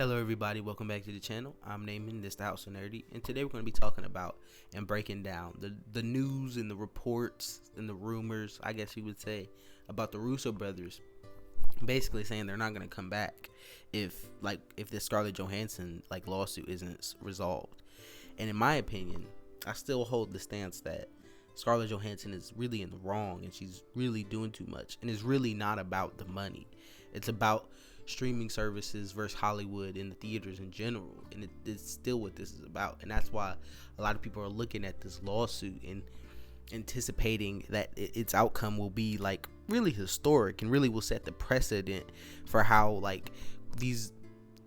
Hello everybody, welcome back to the channel. I'm Naaman, this is the House of Nerdy, and today we're going to be talking about and breaking down the news and the reports and the rumors, I guess you would say, about the Russo brothers basically saying they're not going to come back if the Scarlett Johansson lawsuit isn't resolved. And in my opinion, I still hold the stance that Scarlett Johansson is really in the wrong and she's really doing too much, and it's really not about the money. It's about streaming services versus Hollywood and the theaters in general, and it's still what this is about. And that's why a lot of people are looking at this lawsuit and anticipating that its outcome will be really historic and really will set the precedent for how these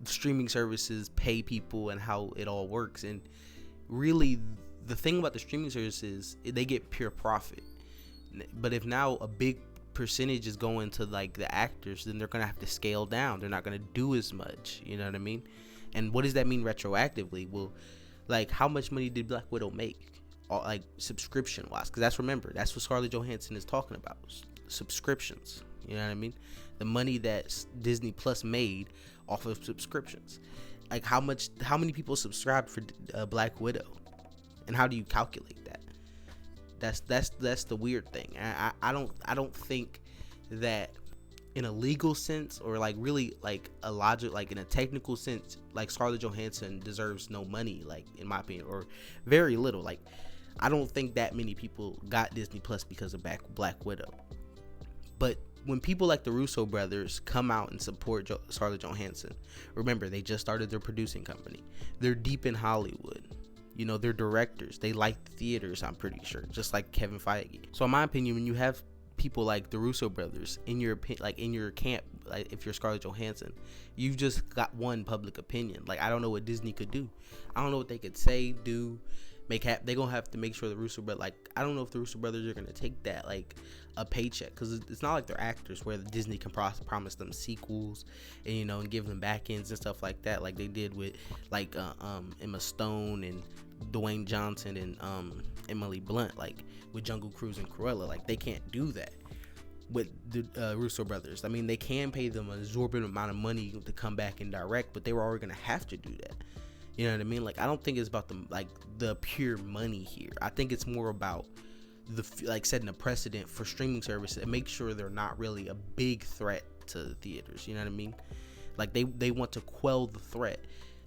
streaming services pay people and how it all works. And really, the thing about the streaming services, they get pure profit. But if now a big percentage is going to the actors, then they're gonna have to scale down. They're not gonna do as much, you know what I mean? And what does that mean retroactively? Well, how much money did Black Widow make, subscription wise? Because that's what Scarlett Johansson is talking about, subscriptions, you know what I mean? The money that Disney Plus made off of subscriptions. How many people subscribed for Black Widow, and how do you calculate that? That's the weird thing. I don't think that in a legal sense, or really a logic, in a technical sense, Scarlett Johansson deserves no money, in my opinion, or very little. I don't think that many people got Disney Plus because of Black Widow. But when people like the Russo brothers come out and support Scarlett Johansson, remember, they just started their producing company. They're deep in Hollywood. You know, they're directors. They like the theaters, I'm pretty sure, just like Kevin Feige. So in my opinion, when you have people like the Russo brothers in your camp, if you're Scarlett Johansson, you've just got one public opinion. I don't know what Disney could do. I don't know what they could say, do, they're gonna have to make sure the Russo brothers, I don't know if the Russo brothers are gonna take that a paycheck, because it's not like they're actors where Disney can promise them sequels and and give them back ends and stuff like that, like they did with Emma Stone and Dwayne Johnson and Emily Blunt, with Jungle Cruise and Cruella. They can't do that with the Russo brothers. I mean, they can pay them an exorbitant amount of money to come back and direct, but they were already gonna have to do that. You know what I mean? I don't think it's about the pure money here. I think it's more about the setting a precedent for streaming services and make sure they're not really a big threat to the theaters. You know what I mean? They want to quell the threat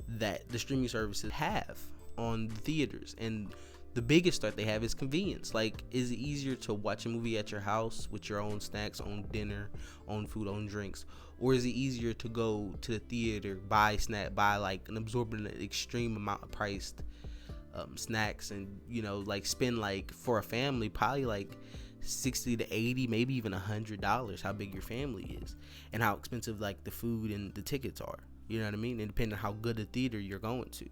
that the streaming services have on the theaters, and the biggest threat they have is convenience. Is it easier to watch a movie at your house with your own snacks, own dinner, own food, own drinks, or is it easier to go to the theater, buy an absorbent extreme amount of priced snacks, and spend for a family probably $60 to $80, maybe even $100, how big your family is and how expensive the food and the tickets are, you know what I mean, and depending on how good the theater you're going to.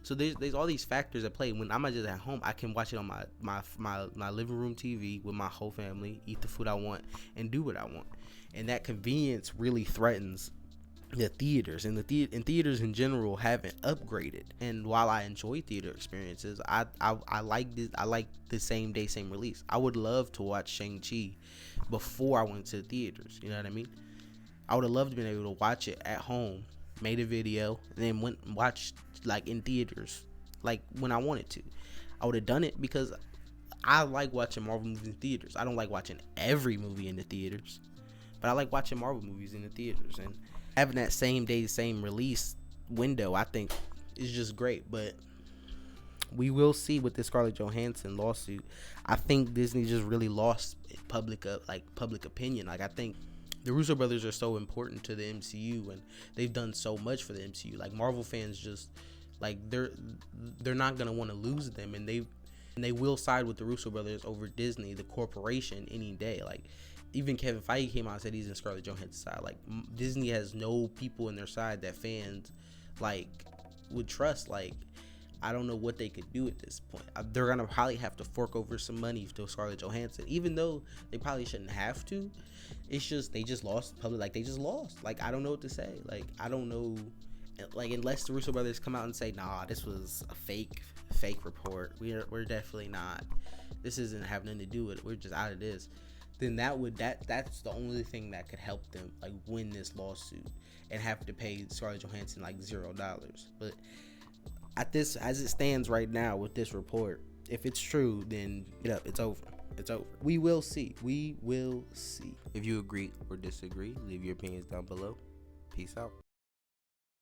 So there's all these factors at play. When I'm just at home, I can watch it on my living room TV with my whole family, eat the food I want, and do what I want. And that convenience really threatens the theaters, and theaters in general haven't upgraded. And while I enjoy theater experiences, I like the same day, same release. I would love to watch Shang-Chi before I went to the theaters. You know what I mean? I would have loved to be able to watch it at home, made a video, and then went and watched in theaters when I wanted to. I would have done it because I like watching Marvel movies in theaters. I don't like watching every movie in the theaters, but I like watching Marvel movies in the theaters, and having that same day, same release window, I think is just great. But we will see with this Scarlett Johansson lawsuit. I think Disney just really lost public opinion. I think the Russo brothers are so important to the MCU, and they've done so much for the MCU. Marvel fans just they're not gonna want to lose them, and they will side with the Russo brothers over Disney, the corporation, any day. Even Kevin Feige came out and said he's in Scarlett Johansson's side. Disney has no people in their side that fans would trust. I don't know what they could do at this point. They're gonna probably have to fork over some money to Scarlett Johansson, even though they probably shouldn't have to. It's just they just lost public. They just lost. I don't know what to say. I don't know. Unless the Russo brothers come out and say, nah, this was a fake report. We're definitely not. This isn't having nothing to do with it. We're just out of this. then that's the only thing that could help them like win this lawsuit and have to pay Scarlett Johansson like $0. But at this, as it stands right now with this report, if it's true, then it's over. It's over. We will see. We will see. If you agree or disagree, leave your opinions down below. Peace out.